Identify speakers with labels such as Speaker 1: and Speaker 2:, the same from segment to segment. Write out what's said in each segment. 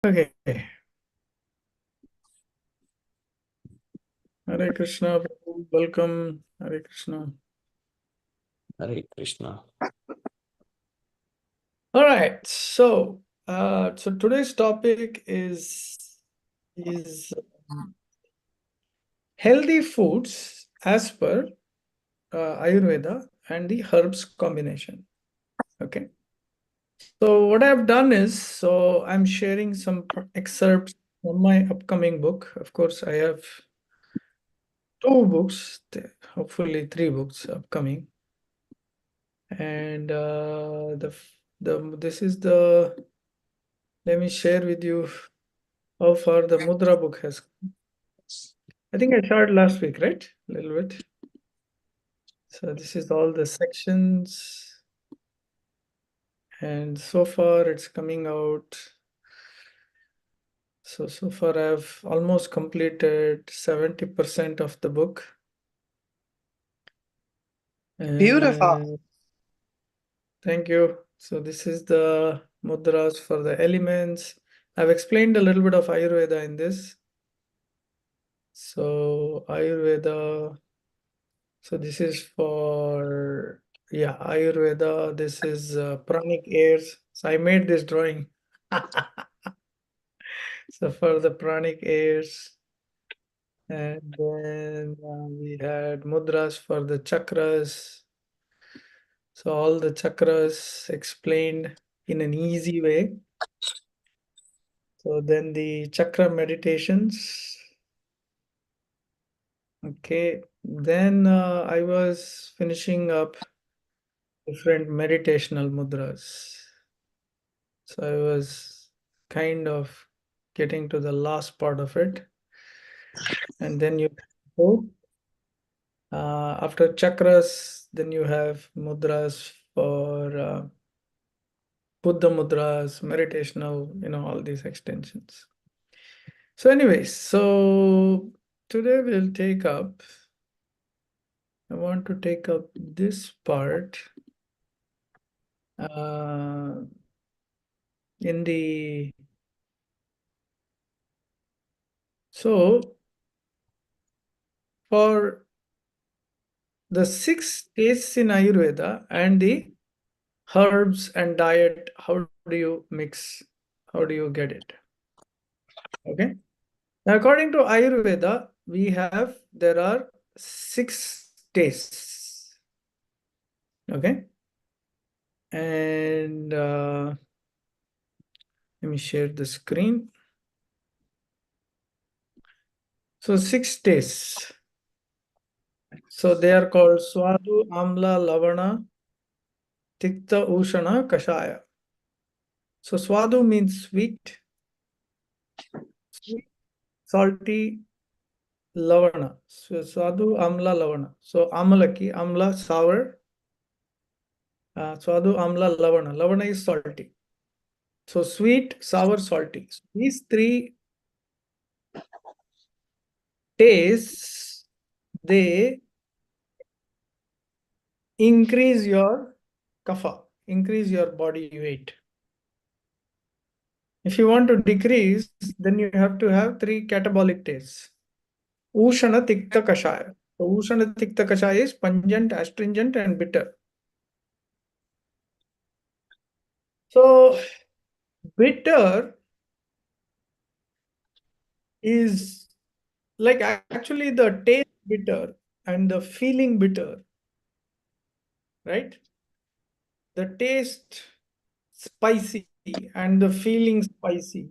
Speaker 1: Okay. Hare Krishna, Prabhu. Welcome. Hare Krishna.
Speaker 2: Hare Krishna.
Speaker 1: All right. So today's topic is healthy foods as per Ayurveda and the herbs combination. Okay. So what I've done is, I'm sharing some excerpts from my upcoming book. Of course, I have two books, hopefully three books upcoming. And the this is the let me share with you how far the Mudra book has. I think I shared last week, right? A little bit. So this is all the sections, and so far it's coming out. So far I've almost completed 70% of the book.
Speaker 3: Beautiful.
Speaker 1: And thank you. So this is the mudras for the elements. I've explained a little bit of Ayurveda in this. So Ayurveda. So this is for, yeah, Ayurveda. This is pranic airs. So I made this drawing. So for the pranic airs, and then we had mudras for the chakras. So all the chakras explained in an easy way. So then the chakra meditations. Okay. Then I was finishing up different meditational mudras. So I was kind of getting to the last part of it. And then you go after chakras, then you have mudras for Buddha mudras, meditational, all these extensions. So, anyways, so today I want to take up this part uh, in the, so for the 6 tastes in Ayurveda and the herbs and diet, how do you mix? How do you get it? Okay. Now, according to Ayurveda, there are 6 tastes. Okay. And let me share the screen. So 6 tastes. So they are called Swadu, Amla, Lavana, Tikta, Ushana, Kashaya. So Swadu means sweet, salty, Lavana. So Swadu, Amla, Lavana. So Amalaki, Amla, sour. Swadu, Amla, Lavana. Lavana is salty. So sweet, sour, salty. So these three tastes, they increase your kapha, increase your body weight. If you want to decrease, then you have to have three catabolic tastes. Ushana, Tikta, Kashaya. So Ushana, Tikta, Kashaya is pungent, astringent, and bitter. So bitter is like actually the taste bitter and the feeling bitter, right? The taste spicy and the feeling spicy.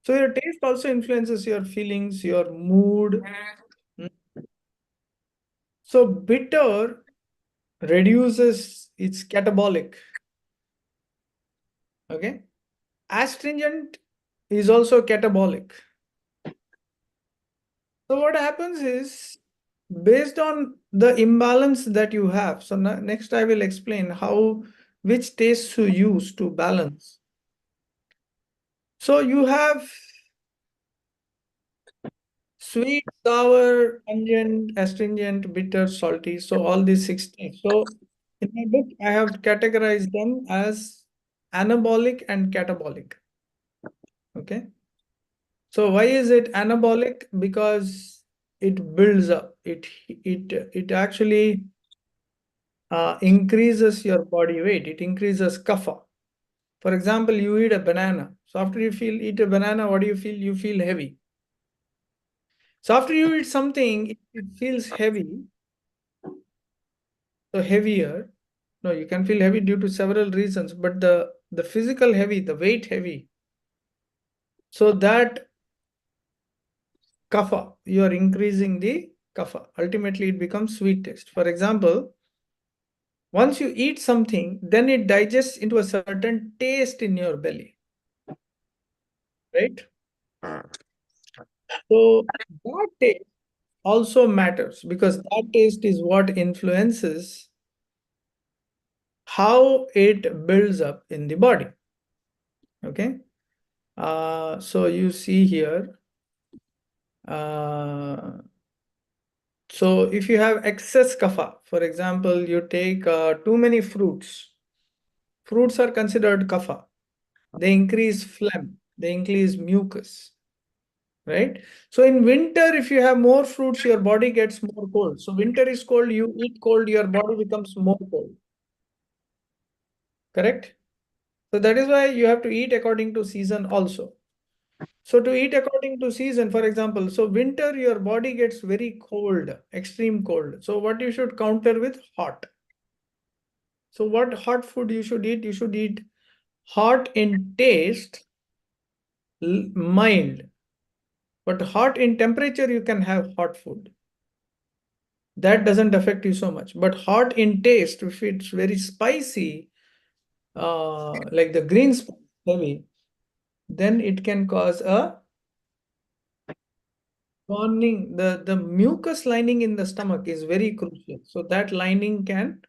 Speaker 1: So your taste also influences your feelings, your mood. So bitter reduces its catabolic. Okay. Astringent is also catabolic. So what happens is based on the imbalance that you have. So next I will explain which tastes to use to balance. So you have sweet, sour, pungent, astringent, bitter, salty. So all these 6 tastes. So in my book, I have categorized them as anabolic and catabolic. Okay. So why is it anabolic? Because it builds up. It actually increases your body weight. It increases kapha. For example, you eat a banana. So after you eat a banana, what do you feel? You feel heavy. So after you eat something, it feels heavy. So heavier. No, you can feel heavy due to several reasons, but the physical heavy, the weight heavy. So that kapha, you are increasing the kapha. Ultimately, it becomes sweet taste. For example, once you eat something, then it digests into a certain taste in your belly, right? So that taste also matters because that taste is what influences how it builds up in the body. Okay. So you see here. So if you have excess kapha, for example, you take too many fruits. Fruits are considered kapha. They increase phlegm. They increase mucus. Right? So in winter, if you have more fruits, your body gets more cold. So winter is cold, you eat cold, your body becomes more cold. Correct? So that is why you have to eat according to season also. So to eat according to season, for example, so winter, your body gets very cold, extreme cold. So what you should counter with hot. So what hot food you should eat? You should eat hot in taste, mild. But hot in temperature, you can have hot food. That doesn't affect you so much. But hot in taste, if it's very spicy, like the green spice heavy, then it can cause a burning. The mucus lining in the stomach is very crucial. So that lining can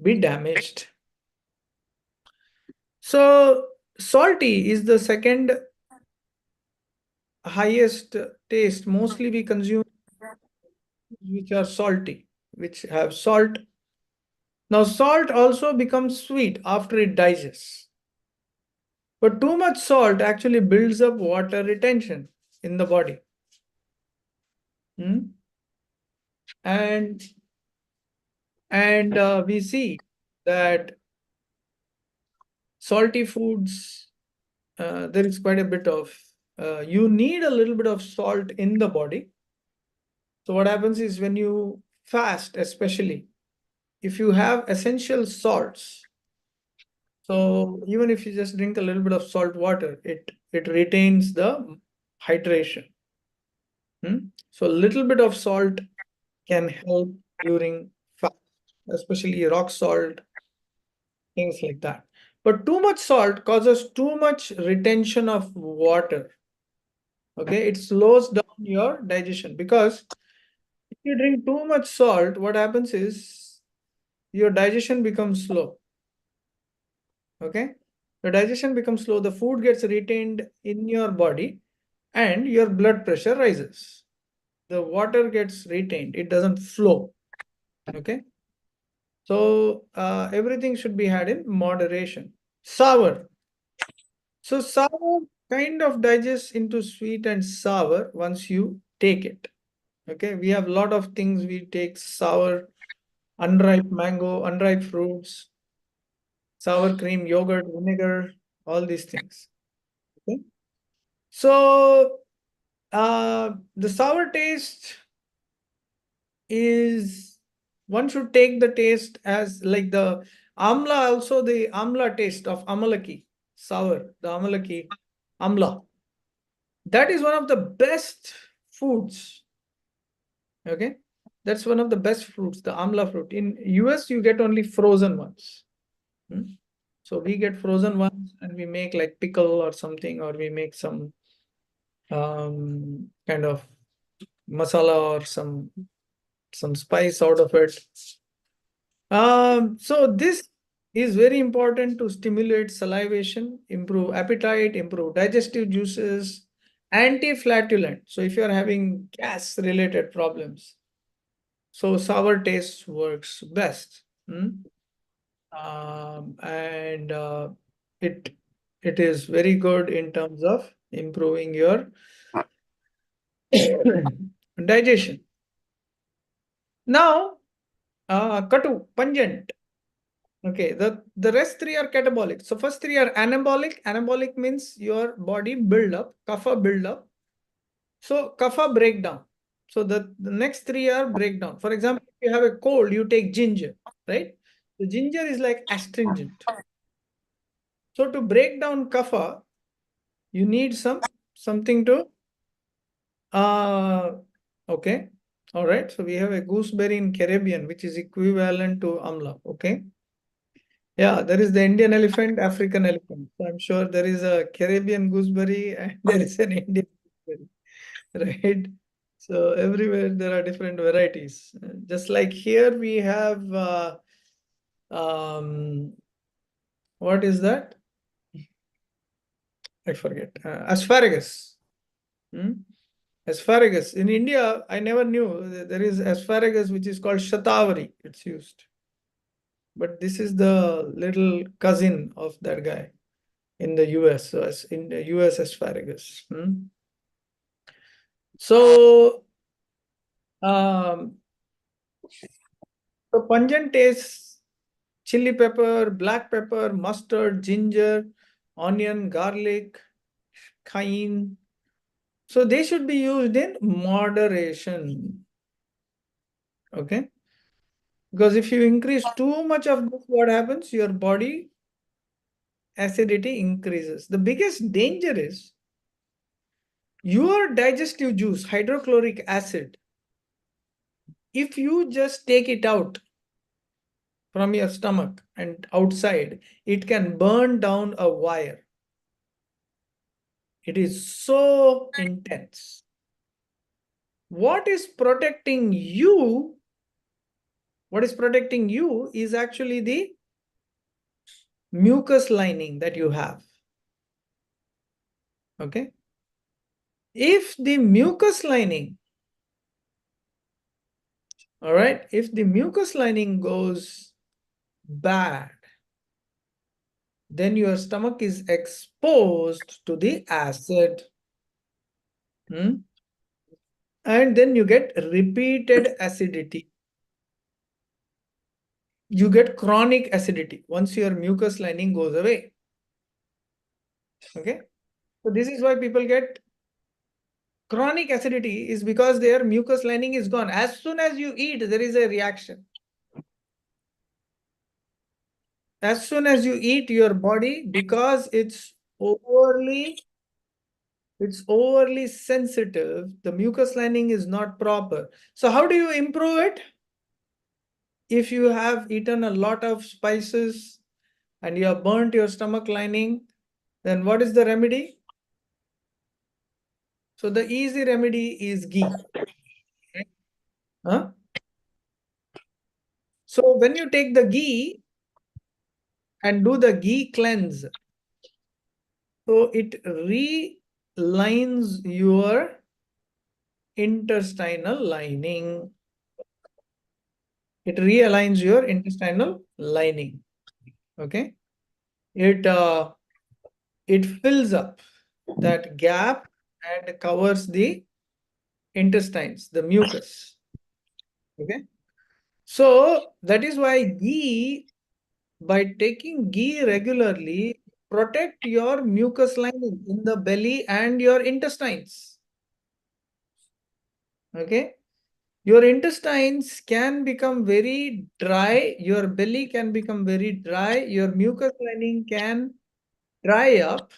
Speaker 1: be damaged. So salty is the second highest taste. Mostly we consume which are salty, which have salt. Now salt also becomes sweet after it digests. But too much salt actually builds up water retention in the body. Hmm? And we see that salty foods, there is quite a bit of, you need a little bit of salt in the body. So what happens is when you fast, especially, if you have essential salts, so even if you just drink a little bit of salt water, it retains the hydration. So a little bit of salt can help during fast, especially rock salt, things like that. But too much salt causes too much retention of water. Okay, it slows down your digestion because if you drink too much salt, what happens is your digestion becomes slow. Okay, the digestion becomes slow, the food gets retained in your body and your blood pressure rises. The water gets retained, it doesn't flow. Okay, so everything should be had in moderation. Sour. So sour kind of digests into sweet and sour once you take it. Okay, we have a lot of things we take: sour, unripe mango, unripe fruits, sour cream, yogurt, vinegar, all these things. Okay, so the sour taste is, one should take the taste as like the amla, also the amla taste of amalaki, sour, the amalaki, amla. That is one of the best foods. Okay, that's one of the best fruits, the amla fruit. In US, you get only frozen ones. So we get frozen ones and we make like pickle or something, or we make some kind of masala or some spice out of it. So this is very important to stimulate salivation, improve appetite, improve digestive juices, anti-flatulent. So if you're having gas-related problems, so sour taste works best. And it is very good in terms of improving your digestion. Now, katu, pungent. Okay, the rest three are catabolic. So first three are anabolic. Anabolic means your body build up, kapha build up. So kapha breakdown. So the next three are breakdown. For example, if you have a cold, you take ginger, right? The ginger is like astringent. So to break down kapha, you need something to okay. All right. So we have a gooseberry in Caribbean, which is equivalent to amla. Okay. Yeah, there is the Indian elephant, African elephant. So I'm sure there is a Caribbean gooseberry and there is an Indian gooseberry, right? So everywhere there are different varieties. Just like here we have um, what is that? I forget. Asparagus. Hmm? Asparagus. In India, I never knew there is asparagus which is called shatavari. It's used. But this is the little cousin of that guy in the US. So in the US asparagus. So, the pungent tastes chili pepper, black pepper, mustard, ginger, onion, garlic, cayenne. So they should be used in moderation. Okay. Because if you increase too much of this, what happens? Your body acidity increases. The biggest danger is your digestive juice, hydrochloric acid. If you just take it out from your stomach and outside, it can burn down a wire. It is so intense. What is protecting you? What is protecting you is actually the mucus lining that you have. Okay. If the mucus lining, all right, if the mucus lining goes bad, then your stomach is exposed to the acid. And then you get repeated acidity. You get chronic acidity once your mucus lining goes away. Okay. So this is why people get chronic acidity, is because their mucus lining is gone. As soon as you eat, there is a reaction. As soon as you eat, your body, because it's overly sensitive, the mucus lining is not proper. So how do you improve it? If you have eaten a lot of spices and you have burnt your stomach lining, then what is the remedy? So the easy remedy is ghee. Huh? So when you take the ghee and do the ghee cleanse, so it realigns your intestinal lining. It realigns your intestinal lining. Okay. It fills up that gap and covers the intestines, the mucus. Okay. So that is why ghee, by taking ghee regularly, protect your mucus lining in the belly and your intestines. Okay. Your intestines can become very dry. Your belly can become very dry. Your mucus lining can dry up.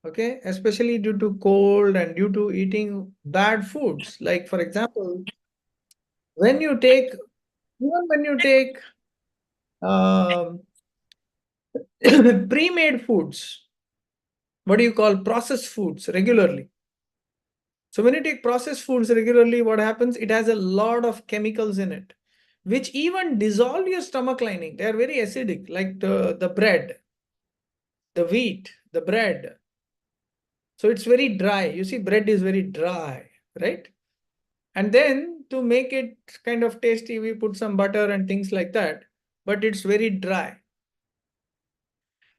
Speaker 1: Okay. Especially due to cold and due to eating bad foods. Like, for example, when you take, even when you take um, pre-made foods, what do you call processed foods regularly? So when you take processed foods regularly, what happens? It has a lot of chemicals in it, which even dissolve your stomach lining. They are very acidic, like the bread, the wheat, the bread. So it's very dry. You see, bread is very dry, right? And then to make it kind of tasty, we put some butter and things like that, but it's very dry.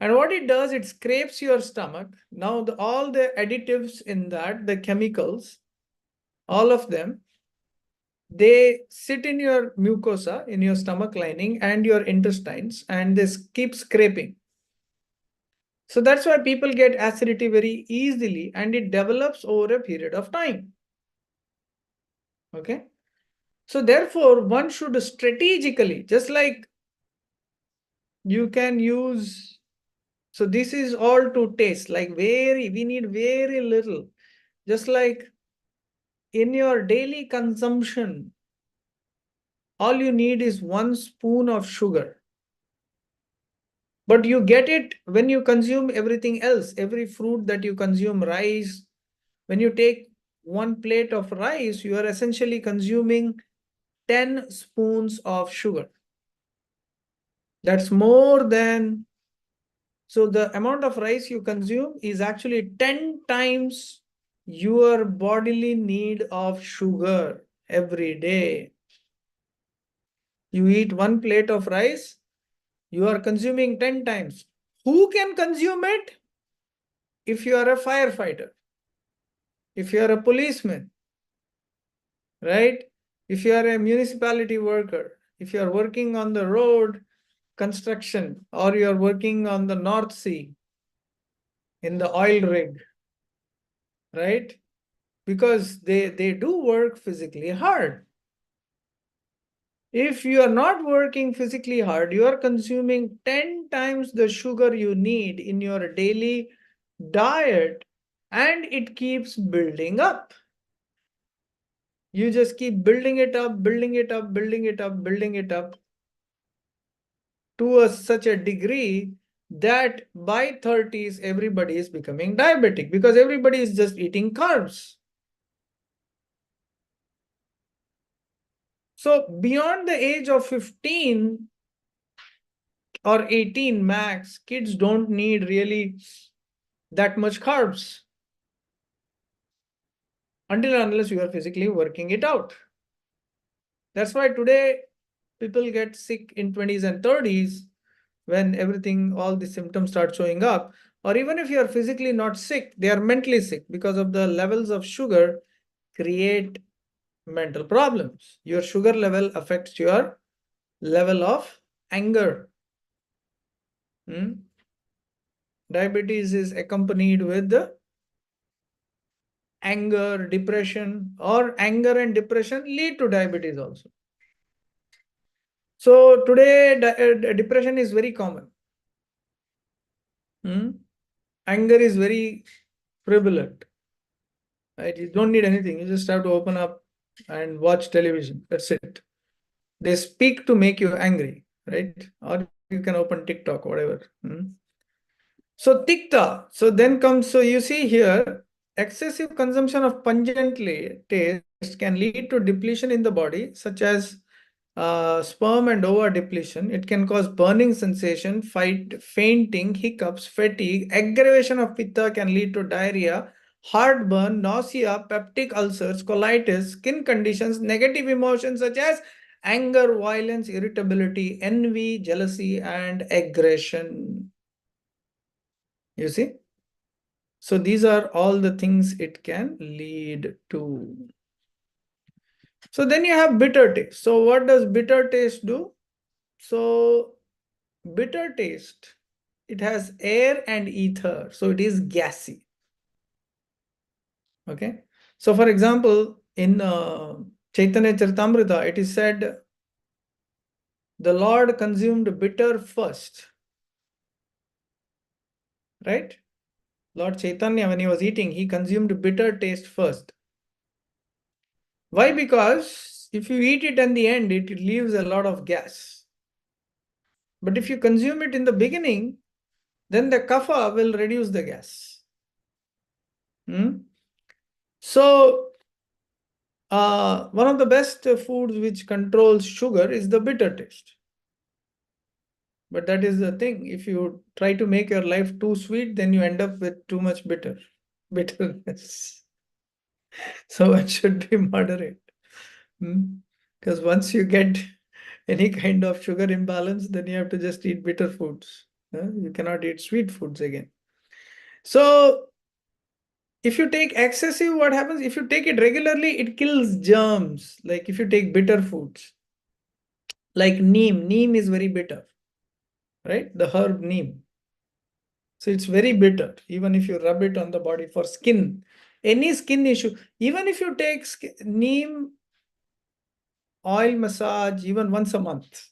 Speaker 1: And what it does, it scrapes your stomach. Now all the additives in that, the chemicals, all of them, they sit in your mucosa, in your stomach lining and your intestines, and they keep scraping. So that's why people get acidity very easily, and it develops over a period of time. Okay. So therefore, one should strategically, just like you can use, so this is all to taste, like we need very little. Just like in your daily consumption, all you need is 1 spoon of sugar. But you get it when you consume everything else, every fruit that you consume, rice. When you take 1 plate of rice, you are essentially consuming 10 spoons of sugar. That's more than, so the amount of rice you consume is actually 10 times your bodily need of sugar every day. You eat 1 plate of rice, you are consuming 10 times. Who can consume it? If you are a firefighter, if you are a policeman, right? If you are a municipality worker, if you are working on the road construction, or you are working on the North Sea in the oil rig, right? Because they do work physically hard. If you are not working physically hard, you are consuming 10 times the sugar you need in your daily diet, and it keeps building up. You just keep building it up, building it up, building it up, building it up to such a degree that by 30s, everybody is becoming diabetic because everybody is just eating carbs. So beyond the age of 15 or 18 max, kids don't need really that much carbs until and unless you are physically working it out. That's why today people get sick in 20s and 30s when everything, all the symptoms start showing up. Or even if you are physically not sick, they are mentally sick because of the levels of sugar create mental problems. Your sugar level affects your level of anger. Diabetes is accompanied with anger, depression, or anger and depression lead to diabetes also. So today, depression is very common. Anger is very prevalent. Right? You don't need anything. You just have to open up and watch television. That's it. They speak to make you angry, right? Or you can open TikTok, whatever. So tikta. So then comes, so you see here, excessive consumption of pungent taste can lead to depletion in the body, such as sperm and ova depletion. It can cause burning sensation, fainting, hiccups, fatigue. Aggravation of pitta can lead to diarrhea, heartburn, nausea, peptic ulcers, colitis, skin conditions, negative emotions such as anger, violence, irritability, envy, jealousy, and aggression. You see? So these are all the things it can lead to. So then you have bitter taste. So what does bitter taste do? So bitter taste, it has air and ether. So it is gassy. Okay. So for example, in Chaitanya Charitamrita, it is said, the Lord consumed bitter first. Right? Lord Chaitanya, when he was eating, he consumed bitter taste first. Why? Because if you eat it in the end, it leaves a lot of gas. But if you consume it in the beginning, then the kapha will reduce the gas. So one of the best foods which controls sugar is the bitter taste. But that is the thing. If you try to make your life too sweet, then you end up with too much bitterness. So one should be moderate. Because once you get any kind of sugar imbalance, then you have to just eat bitter foods. You cannot eat sweet foods again. So if you take excessive, what happens? If you take it regularly, it kills germs. Like if you take bitter foods, like neem. Neem is very bitter, right? The herb neem. So it's very bitter, even if you rub it on the body for skin, any skin issue. Even if you take neem oil massage, even once a month,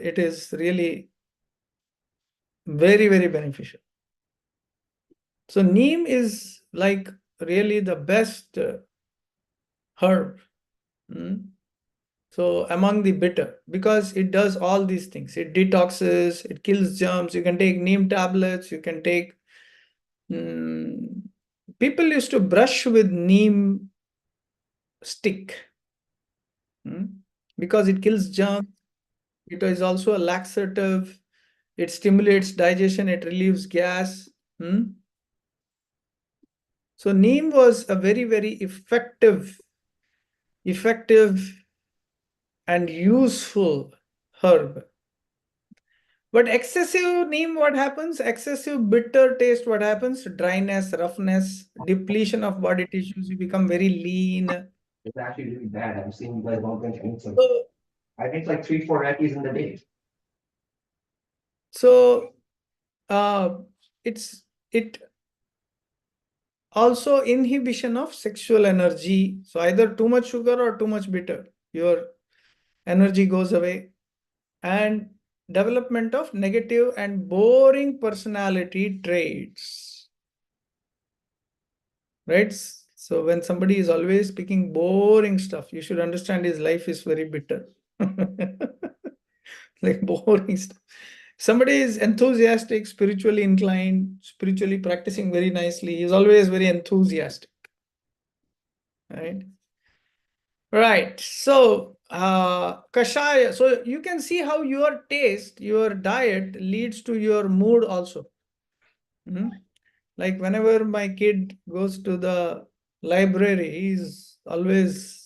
Speaker 1: it is really very, very beneficial. So neem is like really the best herb. So among the bitter, because it does all these things. It detoxes, it kills germs. You can take neem tablets, you can take people used to brush with neem stick because it kills germs. It is also a laxative. It stimulates digestion. It relieves gas. So neem was a very, very effective and useful herb. But excessive neem, what happens? Excessive bitter taste, what happens? Dryness, roughness, depletion of body tissues. You become very lean.
Speaker 3: It's actually really bad. I'm seeing you guys don't drink anything.
Speaker 1: So,
Speaker 3: I drink like 3, 4 Rockies in the day.
Speaker 1: so it also inhibition of sexual energy. So either too much sugar or too much bitter, your energy goes away. And development of negative and boring personality traits. Right? So when somebody is always speaking boring stuff, you should understand his life is very bitter. Like boring stuff. Somebody is enthusiastic, spiritually inclined, spiritually practicing very nicely. He's always very enthusiastic. Right? Right. So kashaya. So you can see how your taste, your diet leads to your mood also. Like whenever my kid goes to the library, he's always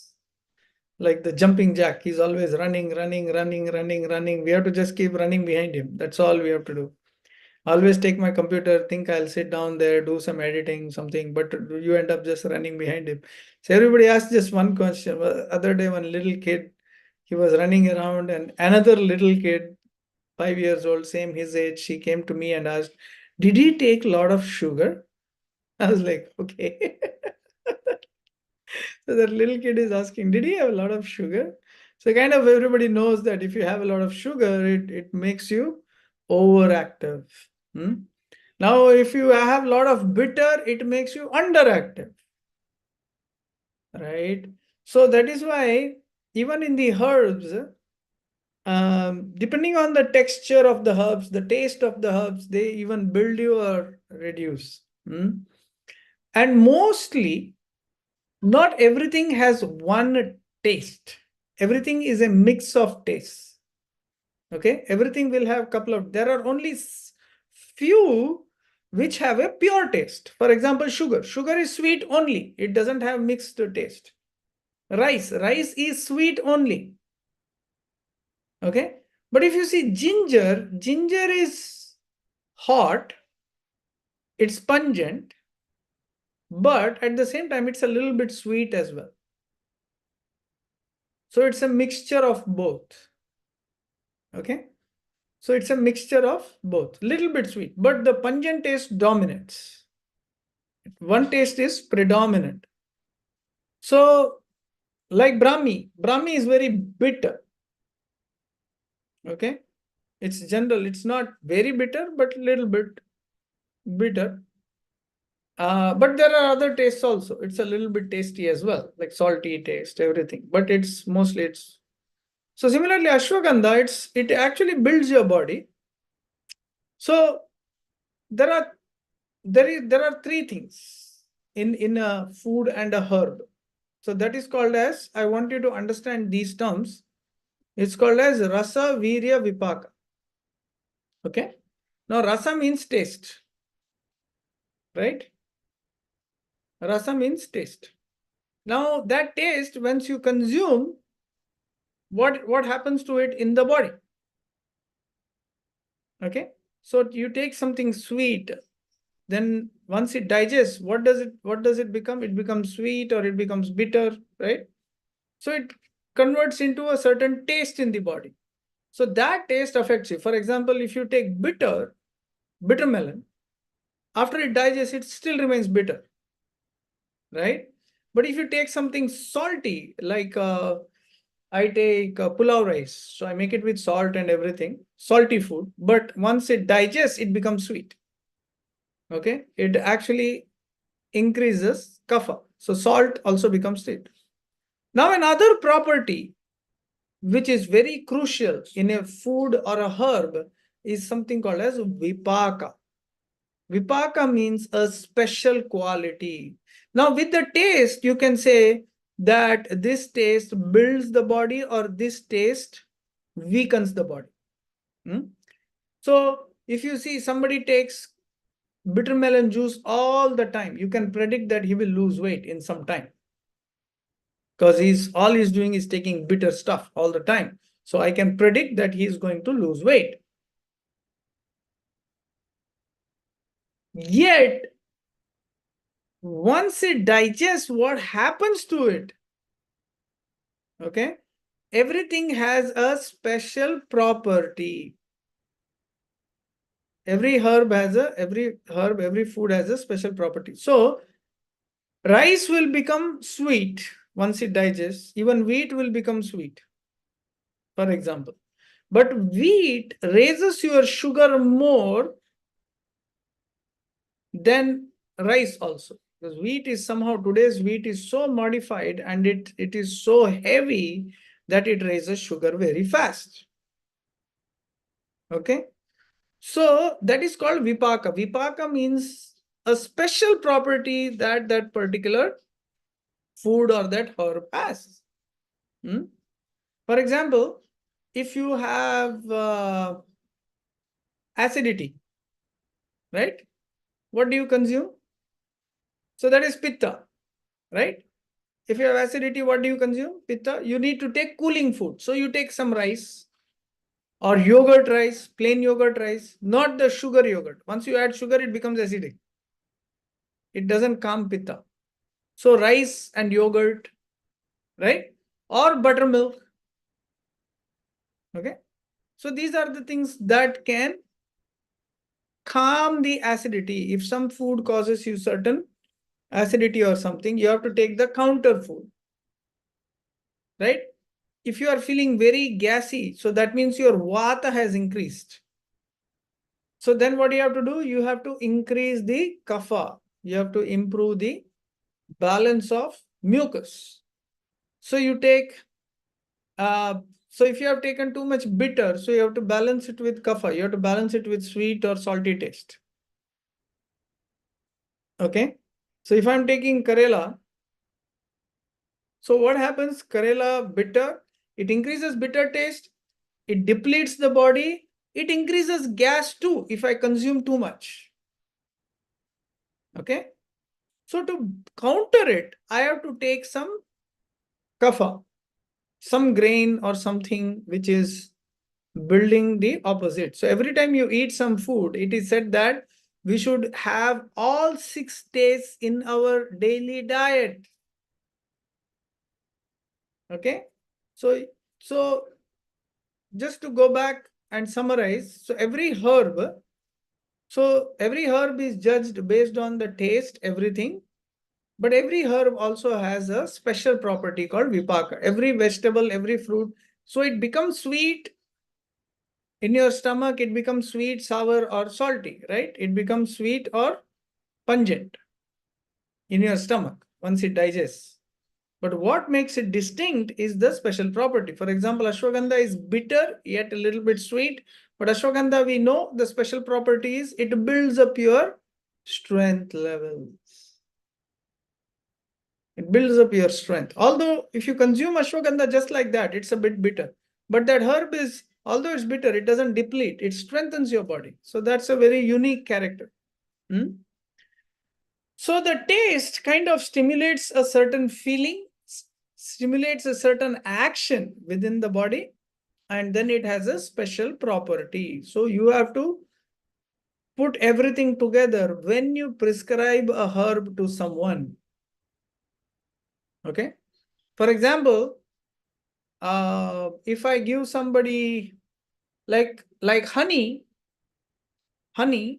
Speaker 1: like the jumping jack. He's always running, running, running, running, running. We have to just keep running behind him. That's all we have to do. Always take my computer, think I'll sit down there, do some editing, something, but you end up just running behind him. So everybody asks just one question. Other day, one little kid, he was running around, and another little kid, 5 years old, same his age, she came to me and asked, "Did he take a lot of sugar?" I was like, okay. So that little kid is asking, did he have a lot of sugar? So kind of everybody knows that if you have a lot of sugar, it makes you overactive. Now, if you have a lot of bitter, it makes you underactive. Right? So that is why even in the herbs, depending on the texture of the herbs, the taste of the herbs, they even build you or reduce. And mostly, not everything has one taste. Everything is a mix of tastes. Okay, everything will have a couple of, there are only few which have a pure taste. For example, sugar. Sugar is sweet only. It doesn't have mixed taste. Rice is sweet only. Okay, but if you see ginger is hot, it's pungent, but at the same time, it's a little bit sweet as well. So it's a mixture of both. Okay. So it's a mixture of both. Little bit sweet, but the pungent taste dominates. One taste is predominant. So like Brahmi is very bitter. Okay. It's general. It's not very bitter, but a little bit bitter. But there are other tastes also. It's a little bit tasty as well, like salty taste, everything. But it's mostly so similarly, ashwagandha, it actually builds your body. So there are three things in a food and a herb. So that is called as, I want you to understand these terms. It's called as rasa, virya, vipaka. Okay. Now rasa means taste, right? Rasa means taste. Now that taste, once you consume, what happens to it in the body? Okay, so you take something sweet, then once it digests, what does it become? It becomes sweet or it becomes bitter, right? So it converts into a certain taste in the body. So that taste affects you. For example, if you take bitter melon, after it digests, it still remains bitter, right? But if you take something salty, like I take pulao rice, so I make it with salt and everything, salty food, but once it digests, it becomes sweet. Okay, it actually increases kapha. So salt also becomes sweet. Now another property which is very crucial in a food or a herb is something called as vipaka. Vipaka means a special quality. Now with the taste, you can say that this taste builds the body or this taste weakens the body. So if you see somebody takes bitter melon juice all the time, you can predict that he will lose weight in some time, because all he's doing is taking bitter stuff all the time. So I can predict that he is going to lose weight. Yet, once it digests, what happens to it? Okay, everything has a special property. Every food has a special property. So rice will become sweet once it digests. Even wheat will become sweet, for example. But wheat raises your sugar more than rice also. Because today's wheat is so modified and it is so heavy that it raises sugar very fast. Okay. So that is called vipaka. Vipaka means a special property that that particular food or that herb has. For example, if you have acidity, right? What do you consume? So that is pitta, right? If you have acidity, what do you consume? Pitta. You need to take cooling food. So you take some rice or yogurt rice, plain yogurt rice, not the sugar yogurt. Once you add sugar, it becomes acidic. It doesn't calm pitta. So rice and yogurt, right? Or buttermilk. Okay. So these are the things that can calm the acidity. If some food causes you certain acidity or something, you have to take the counter food, right? If you are feeling very gassy, so that means your vata has increased. So then what you have to do? You have to increase the kapha. You have to improve the balance of mucus. So you take, so if you have taken too much bitter, so you have to balance it with kapha. You have to balance it with sweet or salty taste. Okay. So if I'm taking Karela, so what happens? Karela bitter, it increases bitter taste, it depletes the body, it increases gas too if I consume too much. Okay. So to counter it, I have to take some kapha, some grain or something which is building the opposite. So every time you eat some food, it is said that we should have all 6 days in our daily diet. Okay. So just to go back and summarize, so every herb is judged based on the taste, everything. But every herb also has a special property called vipaka. Every vegetable, every fruit. So it becomes sweet in your stomach, it becomes sweet, sour, or salty, right? It becomes sweet or pungent in your stomach once it digests. But what makes it distinct is the special property. For example, ashwagandha is bitter, yet a little bit sweet. But ashwagandha, we know the special property is it builds up your strength levels. It builds up your strength. Although if you consume ashwagandha just like that, it's a bit bitter. But that herb is, although it's bitter, it doesn't deplete. It strengthens your body. So that's a very unique character. So the taste kind of stimulates a certain feeling, stimulates a certain action within the body, and then it has a special property. So you have to put everything together when you prescribe a herb to someone. Okay. For example, if I give somebody like honey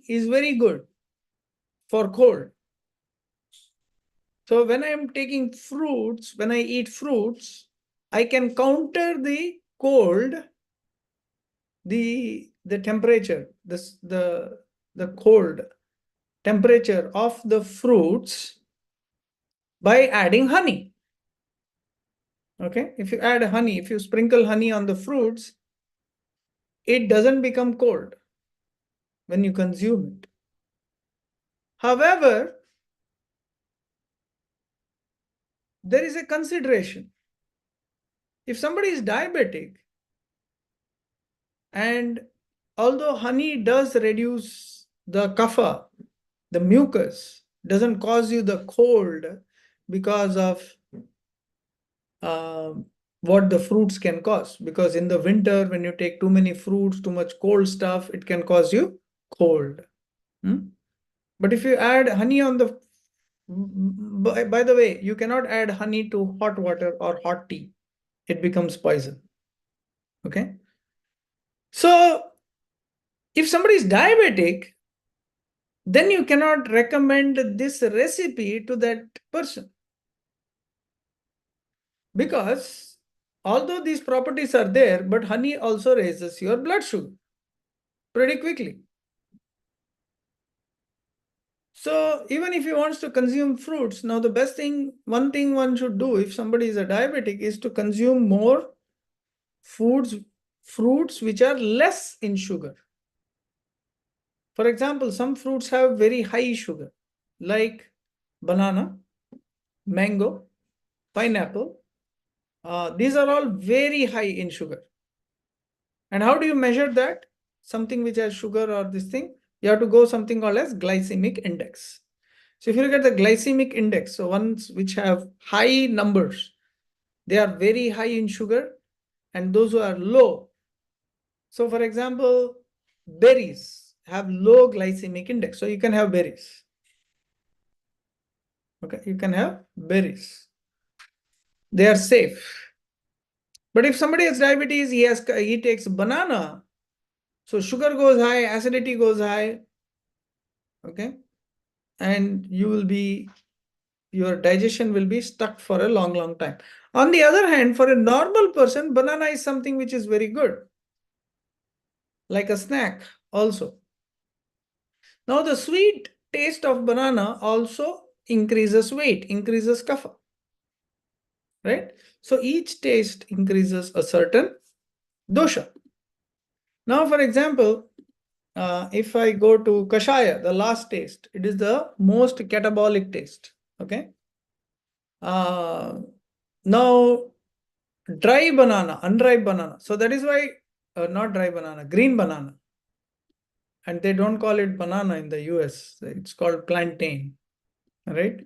Speaker 1: is very good for cold. So when I am taking fruits, when I eat fruits, I can counter the cold, the temperature, the cold temperature of the fruits by adding honey. Okay, if you add honey, if you sprinkle honey on the fruits, it doesn't become cold when you consume it. However, there is a consideration. If somebody is diabetic, and although honey does reduce the kapha, the mucus, doesn't cause you the cold because of what the fruits can cause. Because in the winter, when you take too many fruits, too much cold stuff, it can cause you cold. But if you add honey on the, by the way, you cannot add honey to hot water or hot tea. It becomes poison. Okay. So if somebody is diabetic, then you cannot recommend this recipe to that person. Because although these properties are there, but honey also raises your blood sugar pretty quickly. So even if he wants to consume fruits, now the best thing, one thing one should do if somebody is a diabetic is to consume more fruits which are less in sugar. For example, some fruits have very high sugar, like banana, mango, pineapple. These are all very high in sugar. And how do you measure that? Something which has sugar or this thing, you have to go something called as glycemic index. So if you look at the glycemic index, so ones which have high numbers, they are very high in sugar, and those who are low. So for example, berries have low glycemic index. So you can have berries. Okay, you can have berries. They are safe. But if somebody has diabetes, he takes banana. So sugar goes high, acidity goes high. Okay. And your digestion will be stuck for a long, long time. On the other hand, for a normal person, banana is something which is very good, like a snack also. Now, the sweet taste of banana also increases weight, increases kapha, right? So each taste increases a certain dosha. Now, for example, if I go to kashaya, the last taste, it is the most catabolic taste. Okay. Now, dry banana, unripe banana. So that is why, not dry banana, green banana. And they don't call it banana in the US. It's called plantain, right?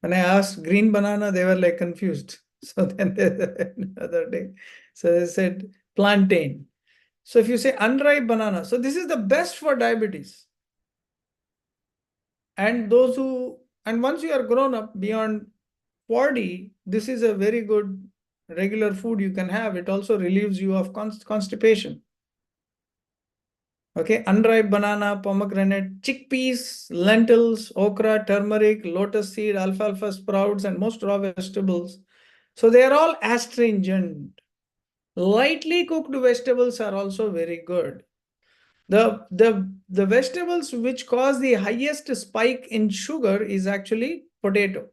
Speaker 1: When I asked green banana, they were like confused. So then the other day, so they said plantain. So if you say unripe banana, so this is the best for diabetes. And once you are grown up beyond 40, this is a very good regular food you can have. It also relieves you of constipation. Okay, unripe banana, pomegranate, chickpeas, lentils, okra, turmeric, lotus seed, alfalfa sprouts, and most raw vegetables. So they are all astringent. Lightly cooked vegetables are also very good. The vegetables which cause the highest spike in sugar is actually potato.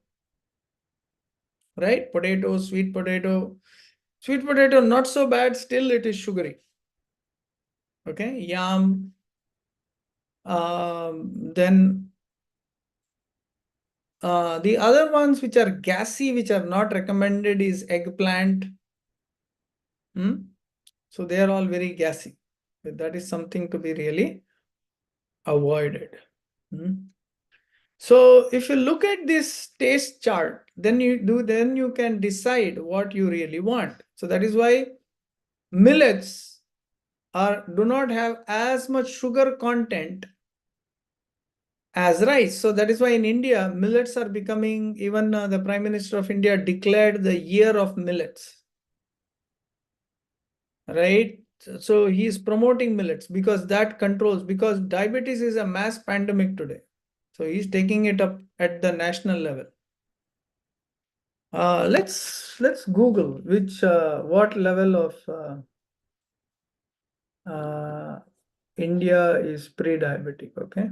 Speaker 1: Right? Potato, sweet potato. Sweet potato, not so bad, still it is sugary. Okay, yam. Then the other ones which are gassy, which are not recommended, is eggplant. So they are all very gassy. That is something to be really avoided. So if you look at this taste chart, then you can decide what you really want. So that is why millets do not have as much sugar content as rice. So that is why in India, millets are becoming, even the Prime Minister of India declared the year of millets, right? So he is promoting millets because that controls, because diabetes is a mass pandemic today. So he's taking it up at the national level. Let's Google what level of India is pre-diabetic. Okay,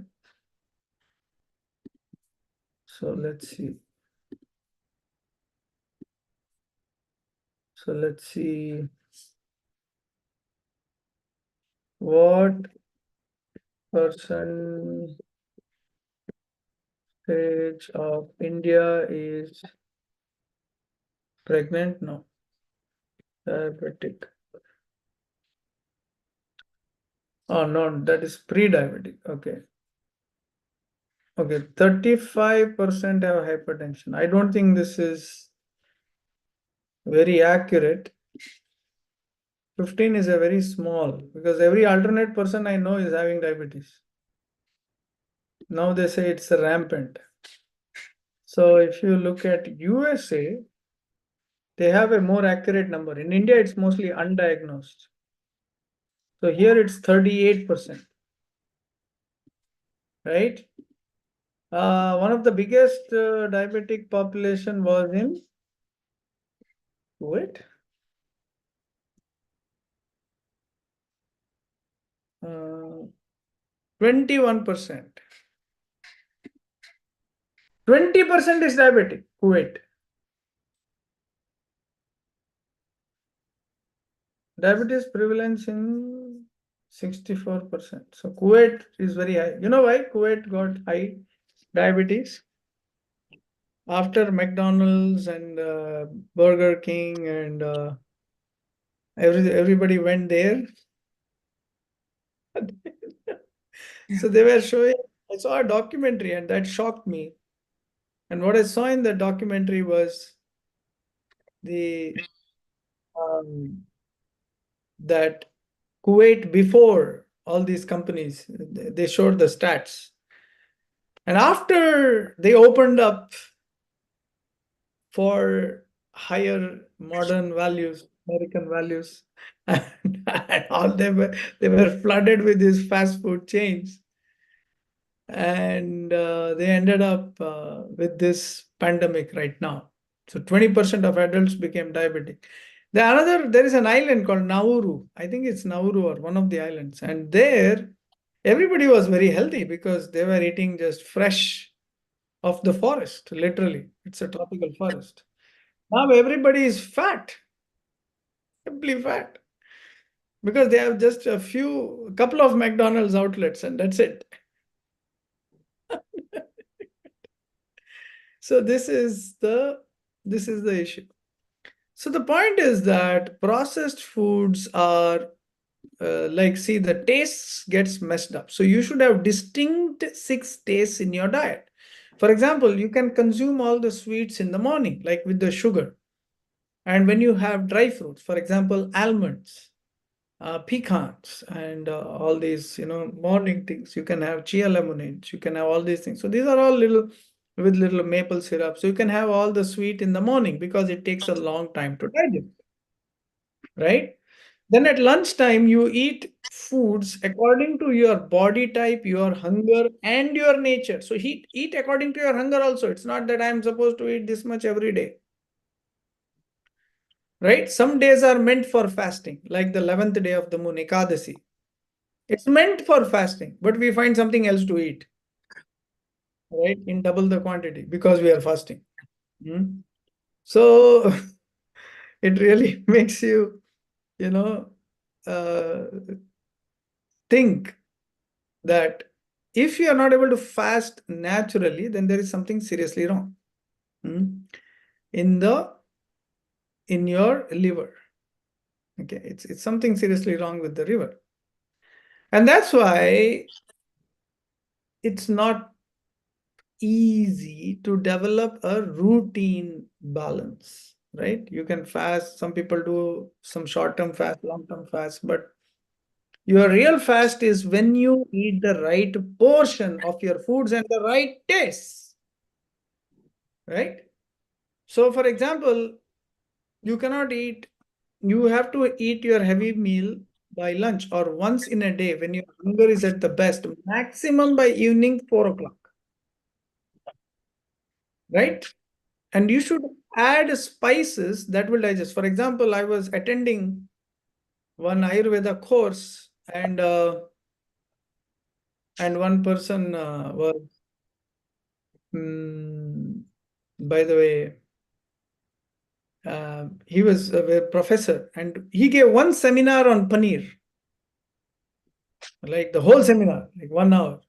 Speaker 1: so let's see. So let's see what percentage of India is pregnant? No, diabetic. Oh no, that is pre-diabetic. Okay. Okay, 35% have hypertension. I don't think this is very accurate. 15 is a very small, because every alternate person I know is having diabetes. Now they say it's rampant. So if you look at USA, they have a more accurate number. In India, it's mostly undiagnosed. So here it's 38%, right? One of the biggest diabetic population was in Kuwait. 21%. 20% is diabetic, Kuwait. Diabetes prevalence in 64%. So Kuwait is very high. You know why Kuwait got high diabetes? After McDonald's and Burger King and everybody went there. So they were showing, I saw a documentary and that shocked me. And what I saw in the documentary was the that Kuwait, before all these companies, they showed the stats. And after they opened up for higher modern values, American values, and all they were flooded with these fast food chains. And they ended up with this pandemic right now. So 20% of adults became diabetic. There is an island called Nauru. I think it's Nauru or one of the islands. And there, everybody was very healthy because they were eating just fresh of the forest, literally. It's a tropical forest. Now everybody is fat, simply fat, because they have just a couple of McDonald's outlets and that's it. So this is the issue. So the point is that processed foods are see, the tastes gets messed up. So you should have distinct 6 tastes in your diet. For example, you can consume all the sweets in the morning, like with the sugar. And when you have dry fruits, for example, almonds, pecans, and all these, morning things, you can have chia lemonades, you can have all these things. So these are all with little maple syrup. So you can have all the sweet in the morning because it takes a long time to digest, right? Then at lunchtime, you eat foods according to your body type, your hunger, and your nature. So eat according to your hunger also. It's not that I'm supposed to eat this much every day, right? Some days are meant for fasting, like the 11th day of the moon, Ekadasi. It's meant for fasting, but we find something else to eat, right? In double the quantity because we are fasting. Hmm? So it really makes you, you know, uh, think that if you are not able to fast naturally, then there is something seriously wrong, in your liver. Okay, it's something seriously wrong with the liver, and that's why it's not easy to develop a routine balance, right? You can fast. Some people do some short-term fast, long-term fast, but your real fast is when you eat the right portion of your foods and the right taste, right? So, for example, you cannot eat, you have to eat your heavy meal by lunch or once in a day when your hunger is at the best, maximum by evening 4 o'clock, right? And you should add spices that will digest. For example, I was attending one Ayurveda course, and one person was, by the way, he was a professor, and he gave one seminar on paneer, like the whole seminar, like 1 hour.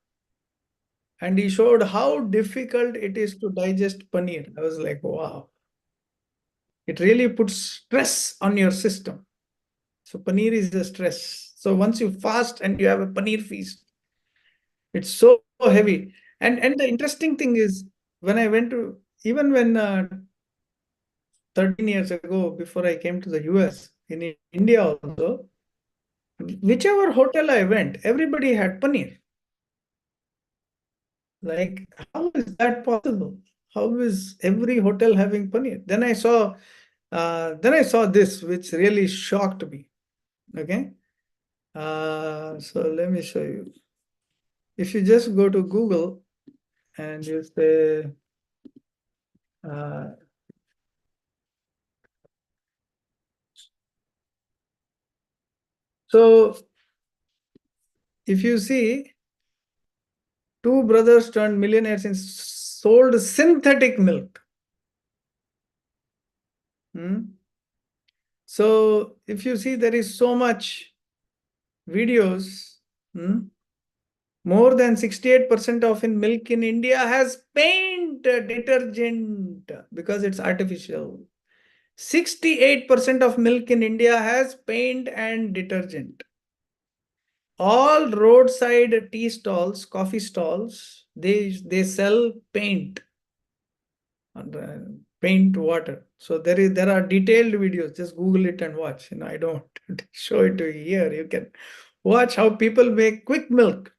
Speaker 1: And he showed how difficult it is to digest paneer. I was like, wow, it really puts stress on your system. So paneer is a stress. So once you fast and you have a paneer feast, it's so heavy. And the interesting thing is, when I went to, even when 13 years ago, before I came to the US, in India also, whichever hotel I went, everybody had paneer. Like, how is that possible? How is every hotel having paneer? Then I saw this, which really shocked me. Okay. So let me show you. If you just go to Google and you say, uh, so if you see, two brothers turned millionaires and sold synthetic milk. So if you see, there is so much videos. More than 68% of in milk in India has paint detergent because it's artificial. 68% of milk in India has paint and detergent. All roadside tea stalls, coffee stalls, they sell paint, paint water. So there are detailed videos. Just Google it and watch. I don't show it to you here. You can watch how people make quick milk.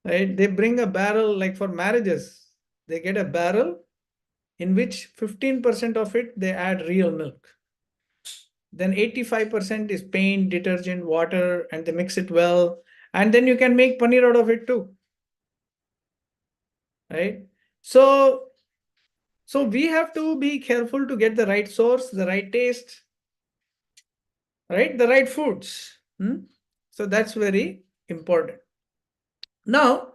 Speaker 1: Right? They bring a barrel, like for marriages, they get a barrel in which 15% of it they add real milk. Then 85% is paint, detergent, water, and they mix it well. And then you can make paneer out of it too. Right? So we have to be careful to get the right source, the right taste, right? The right foods. So that's very important. Now,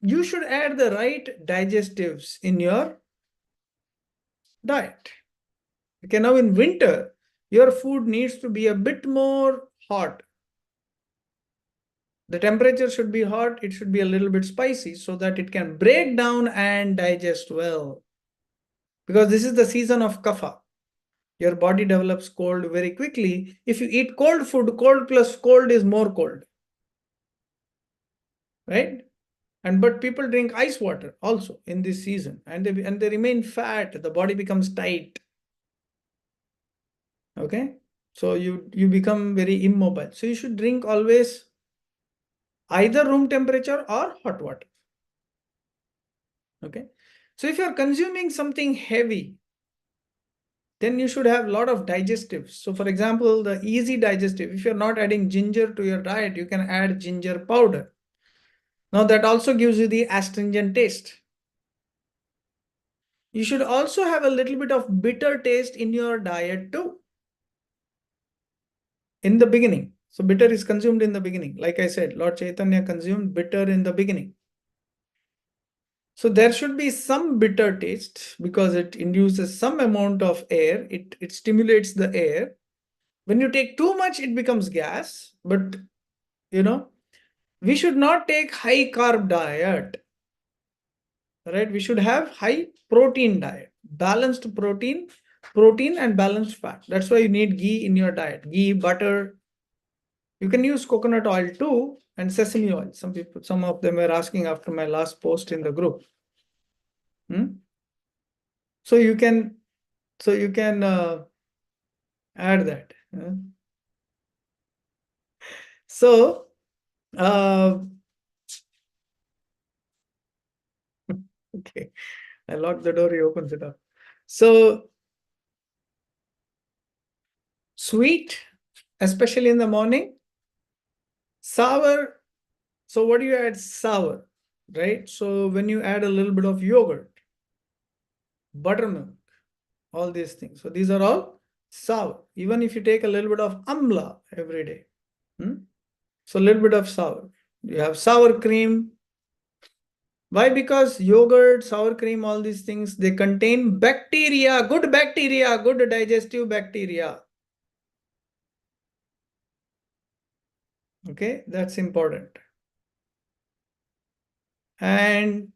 Speaker 1: you should add the right digestives in your diet. Okay, now in winter, your food needs to be a bit more hot. The temperature should be hot. It should be a little bit spicy so that it can break down and digest well. Because this is the season of kapha. Your body develops cold very quickly. If you eat cold food, cold plus cold is more cold. Right? But people drink ice water also in this season, and they remain fat. The body becomes tight. Okay, so you become very immobile. So you should drink always either room temperature or hot water. Okay, so if you're consuming something heavy, then you should have a lot of digestives. So for example, the easy digestive, if you're not adding ginger to your diet, you can add ginger powder. Now that also gives you the astringent taste. You should also have a little bit of bitter taste in your diet too, in the beginning. So bitter is consumed in the beginning. Like I said, Lord Chaitanya consumed bitter in the beginning. So there should be some bitter taste because it induces some amount of air. It stimulates the air. When you take too much, it becomes gas. But, we should not take high carb diet. Right? We should have high protein diet, balanced protein and balanced fat. That's why you need ghee in your diet. Ghee, butter. You can use coconut oil too. and sesame oil. Some of them were asking after my last post in the group. So you can add that. So okay, I locked the door, he opens it up. So sweet, especially in the morning. Sour. So what do you add? Sour, right? So when you add a little bit of yogurt, buttermilk, all these things. So these are all sour. Even if you take a little bit of amla every day. So a little bit of sour. You have sour cream. Why? Because yogurt, sour cream, all these things, they contain bacteria, good digestive bacteria. Okay, that's important. And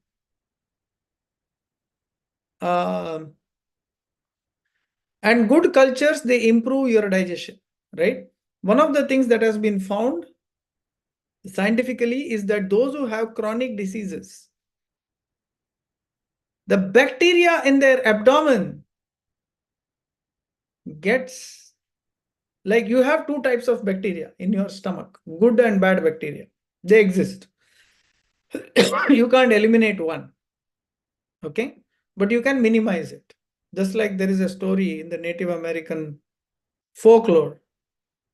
Speaker 1: good cultures, they improve your digestion, right? One of the things that has been found scientifically is that those who have chronic diseases, the bacteria in their abdomen gets, like, you have two types of bacteria in your stomach, good and bad bacteria. They exist. You can't eliminate one, okay? But you can minimize it. Just like there is a story in the Native American folklore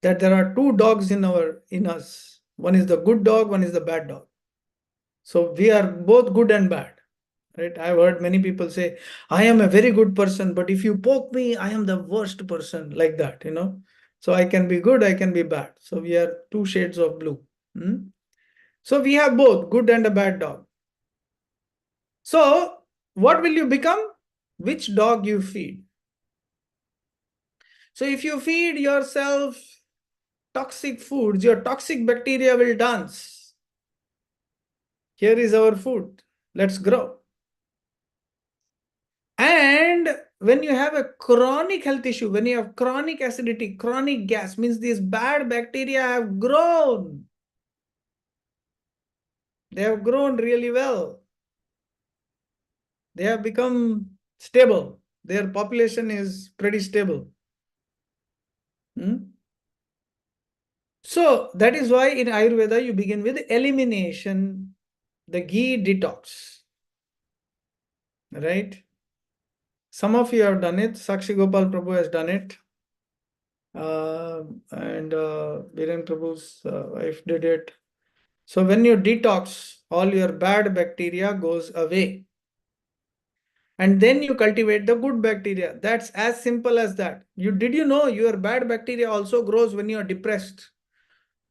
Speaker 1: that there are two dogs in us. One is the good dog, one is the bad dog. So we are both good and bad, right? I've heard many people say, I am a very good person, but if you poke me, I am the worst person, like that, So I can be good, I can be bad. So we are two shades of blue. So we have both good and a bad dog. So what will you become? Which dog you feed. So if you feed yourself toxic foods, your toxic bacteria will dance. Here is our food. Let's grow. And when you have a chronic health issue, when you have chronic acidity, chronic gas, means these bad bacteria have grown. They have grown really well. They have become stable. Their population is pretty stable. So that is why in Ayurveda, you begin with elimination, the ghee detox, right? Some of you have done it. Sakshi Gopal Prabhu has done it. And Biren Prabhu's wife did it. So when you detox, all your bad bacteria goes away. And then you cultivate the good bacteria. That's as simple as that. Did you know your bad bacteria also grows when you are depressed?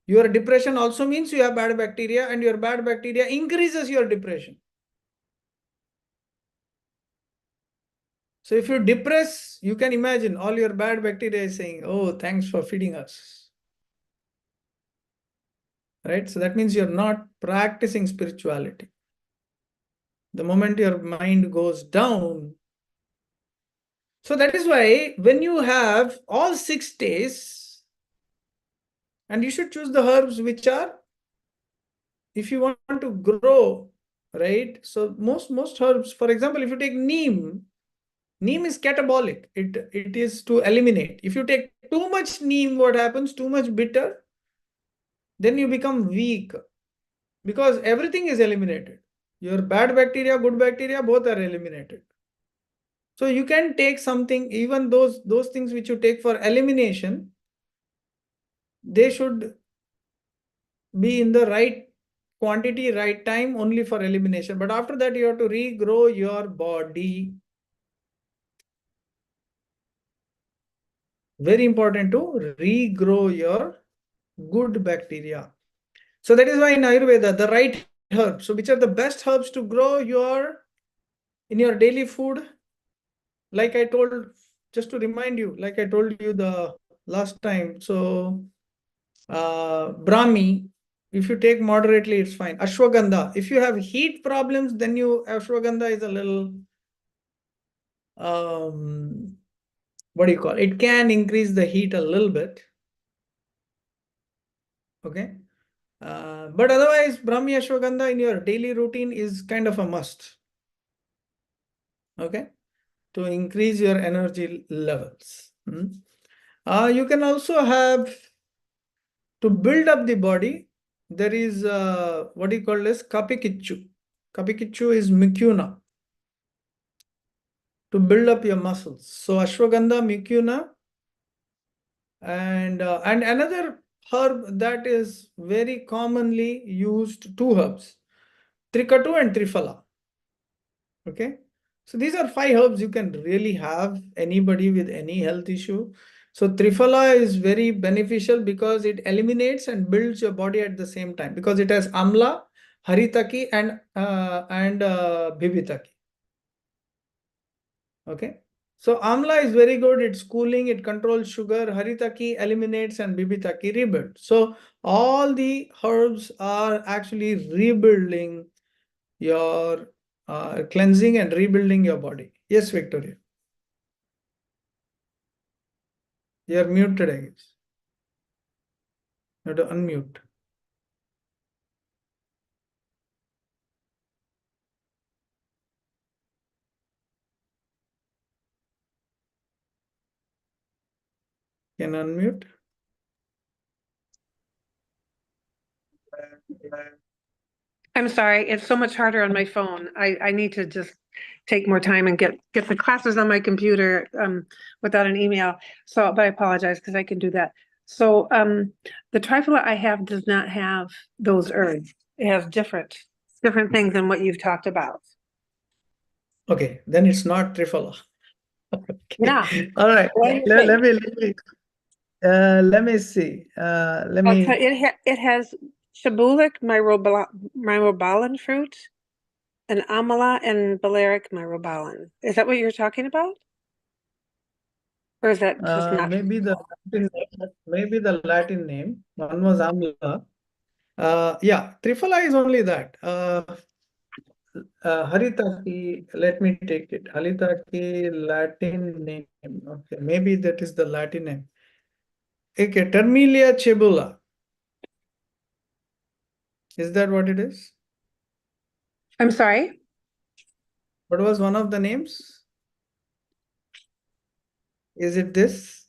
Speaker 1: Your depression also means you have bad bacteria, and your bad bacteria increases your depression. So if you depress, you can imagine all your bad bacteria is saying, oh, thanks for feeding us. Right? So that means you're not practicing spirituality. The moment your mind goes down. So that is why when you have all 6 days, and you should choose the herbs which are, if you want to grow, right? So most herbs, for example, if you take neem is catabolic. It is to eliminate. If you take too much neem, what happens? Too much bitter, then you become weak, because everything is eliminated. Your bad bacteria, good bacteria, both are eliminated. So you can take something, even those things which you take for elimination, they should be in the right quantity, right time, only for elimination. But after that, you have to regrow your body. Very important to regrow your good bacteria. So that is why in Ayurveda, the right herbs. So which are the best herbs to grow in your daily food? Like I told, just to remind you, like I told you the last time. So Brahmi, if you take moderately, it's fine. Ashwagandha, if you have heat problems, then ashwagandha is a little, what do you call it? It can increase the heat a little bit. Okay. But otherwise, Brahmi Ashwagandha in your daily routine is kind of a must. Okay, to increase your energy levels. You can also have to build up the body. There is what do you call this? Kapikichu. Kapikichu is mucuna to build up your muscles. So ashwagandha, mucuna, and another herb that is very commonly used, two herbs, trikatu and triphala. Okay, so these are 5 herbs you can really have anybody with any health issue. So triphala is very beneficial because it eliminates and builds your body at the same time, because it has amla, haritaki, and bhibitaki. Okay, so amla is very good. It's cooling. It controls sugar. Haritaki eliminates and bhibitaki rebuild. So all the herbs are actually rebuilding your cleansing and rebuilding your body. Yes, Victoria. You're muted, I guess. You have to unmute. Can unmute?
Speaker 4: I'm sorry, it's so much harder on my phone. I need to just take more time and get the classes on my computer without an email. So, but I apologize because I can do that. So the trifle I have does not have those herbs. It has different things than what you've talked about.
Speaker 1: Okay, then it's not triphala. Okay.
Speaker 4: Yeah.
Speaker 1: All right.
Speaker 4: What do you
Speaker 1: Let
Speaker 4: think?
Speaker 1: let me see. Let
Speaker 4: I'll
Speaker 1: me.
Speaker 4: tell you, it has shabulic myrobalan fruit and amala and balearic myrobalan. Is that what you're talking about? Or is that just not?
Speaker 1: Maybe the Latin name. One was amla. Yeah, triphala is only that. Haritaki, let me take it. Haritaki, Latin name. Okay, maybe that is the Latin name. Okay, Termelia cebula. Is that what it is?
Speaker 4: I'm sorry?
Speaker 1: What was one of the names? Is it this?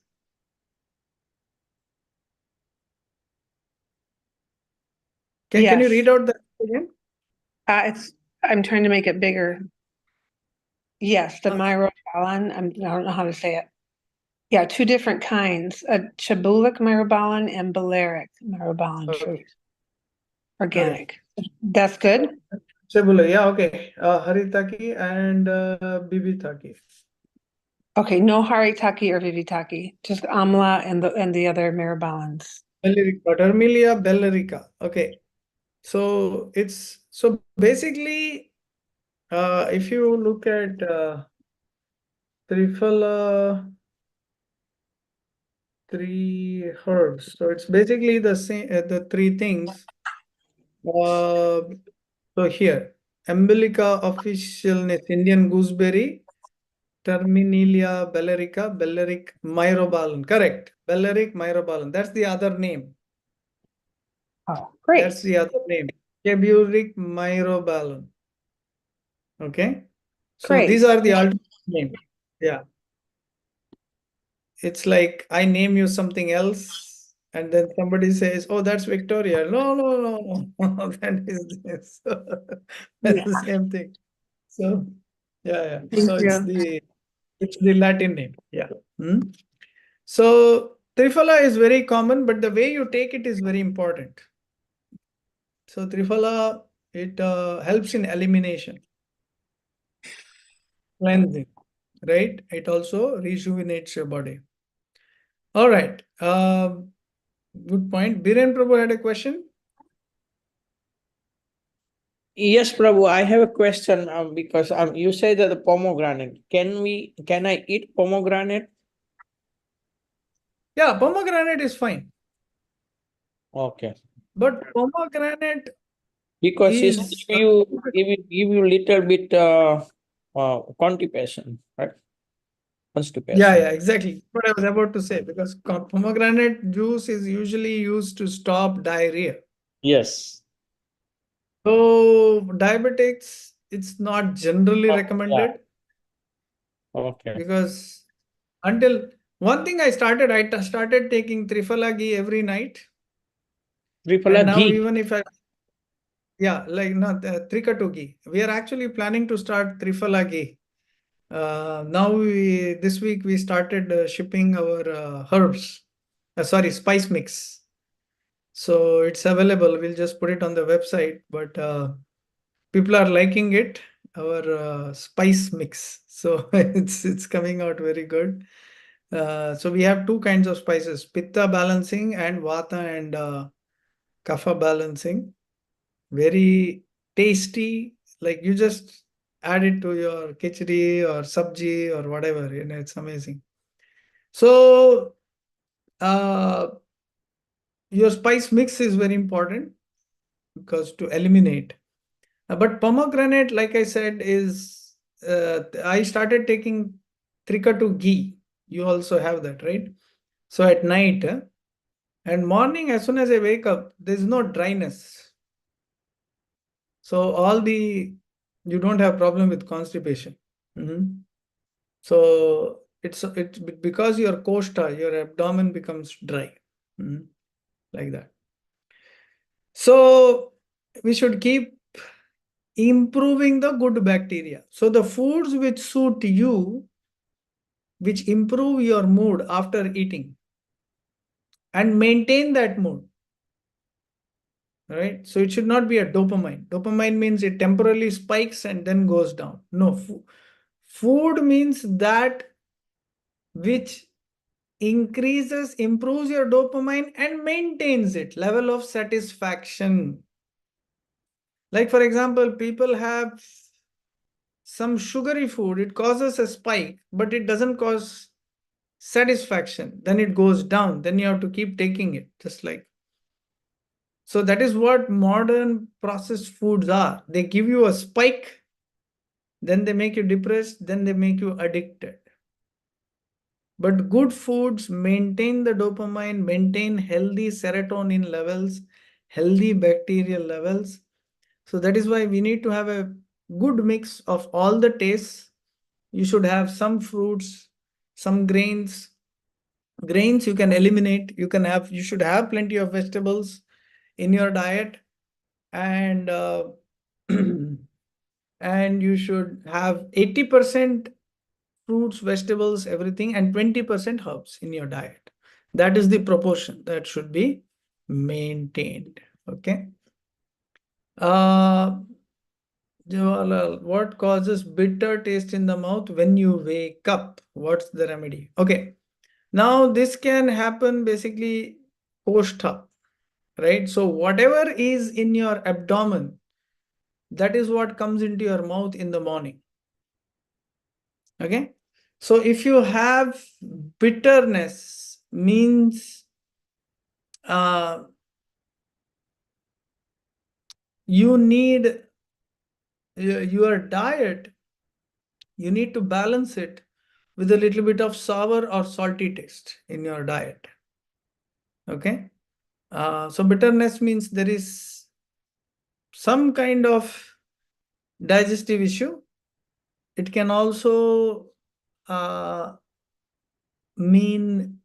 Speaker 1: Can you
Speaker 4: Yes.
Speaker 1: read out the again?
Speaker 4: I'm trying to make it bigger. Yes, the myrobalan. I don't know how to say it. Yeah, two different kinds, a chabulic myrobalan and balearic myrobalan
Speaker 1: Okay.
Speaker 4: fruit. Organic. That's good?
Speaker 1: Cebula, yeah, okay. Haritaki and Bibitaki.
Speaker 4: Okay, no haritaki or vivitaki, just amla and the other myrobalans.
Speaker 1: Bellerica, Termelia bellerica. Okay. So it's so basically if you look at Triphala, 3 herbs. So it's basically the same, the 3 things. So here, Embolica officialness, Indian gooseberry, Terminalia bellerica, Belleric myrobalan. Correct. Belleric myrobalan. That's the other name.
Speaker 4: Oh, great.
Speaker 1: That's the other name. Eburic myrobalan. Okay. So
Speaker 4: Great.
Speaker 1: these are the alternate names. Yeah. It's like I name you something else, and then somebody says, "Oh, that's Victoria." No, no, no, no. That is this. That's the same thing. So, yeah, yeah.
Speaker 4: Thank
Speaker 1: So
Speaker 4: you.
Speaker 1: it's the Latin name. Yeah. So Triphala is very common, but the way you take it is very important. So Triphala, it helps in elimination, cleansing, right? It also rejuvenates your body. All right. Good point. Biren Prabhu had a question.
Speaker 2: Yes, Prabhu, I have a question because you say that the pomegranate. Can I eat pomegranate?
Speaker 1: Yeah, pomegranate is fine.
Speaker 2: Okay.
Speaker 1: But pomegranate
Speaker 2: Because it's
Speaker 1: is
Speaker 2: give you little bit constipation, right?
Speaker 1: yeah,
Speaker 2: Constipation.
Speaker 1: yeah, exactly what I was about to say, because pomegranate juice is usually used to stop diarrhea.
Speaker 2: Yes.
Speaker 1: So diabetics, it's not generally
Speaker 2: Yeah.
Speaker 1: recommended
Speaker 2: Okay.
Speaker 1: because until one thing I started taking Triphala ghee every night.
Speaker 2: Triphala
Speaker 1: And now
Speaker 2: ghee.
Speaker 1: even if yeah, like not Trikatu ghee. We are actually planning to start Triphala ghee. Now this week we started shipping our herbs. Sorry, spice mix. So it's available. We'll just put it on the website. But people are liking it. Our spice mix. So it's coming out very good. So we have two kinds of spices: Pitta balancing and Vata and Kapha balancing. Very tasty. Like you just add it to your khichdi or sabji or whatever. It's amazing. So your spice mix is very important because to eliminate. But pomegranate, like I said, is I started taking Trikatu ghee. You also have that, right? So at night and morning, as soon as I wake up, there's no dryness. So you don't have problem with constipation. Mhm. So it's because your koshta, your abdomen becomes dry, like that. So we should keep improving the good bacteria. So the foods which suit you, which improve your mood after eating and maintain that mood. Right? So it should not be a dopamine. Dopamine means it temporarily spikes and then goes down. No, food means that which improves your dopamine and maintains it, level of satisfaction. Like for example, people have some sugary food, it causes a spike, but it doesn't cause satisfaction. Then it goes down. Then you have to keep taking it, just like. So that is what modern processed foods are. They give you a spike, then they make you depressed, then they make you addicted. But good foods maintain the dopamine, maintain healthy serotonin levels, healthy bacterial levels. So that is why we need to have a good mix of all the tastes. You should have some fruits, some grains. Grains you can eliminate. You should have plenty of vegetables in your diet, and and you should have 80% fruits, vegetables, everything, and 20% herbs in your diet. That is the proportion that should be maintained. Okay. Jawaharlal, what causes bitter taste in the mouth when you wake up? What's the remedy? Okay. Now this can happen basically post-up, right? So whatever is in your abdomen, that is what comes into your mouth in the morning. Okay. So if you have bitterness, means you need your diet, you need to balance it with a little bit of sour or salty taste in your diet. Okay. So bitterness means there is some kind of digestive issue. It can also mean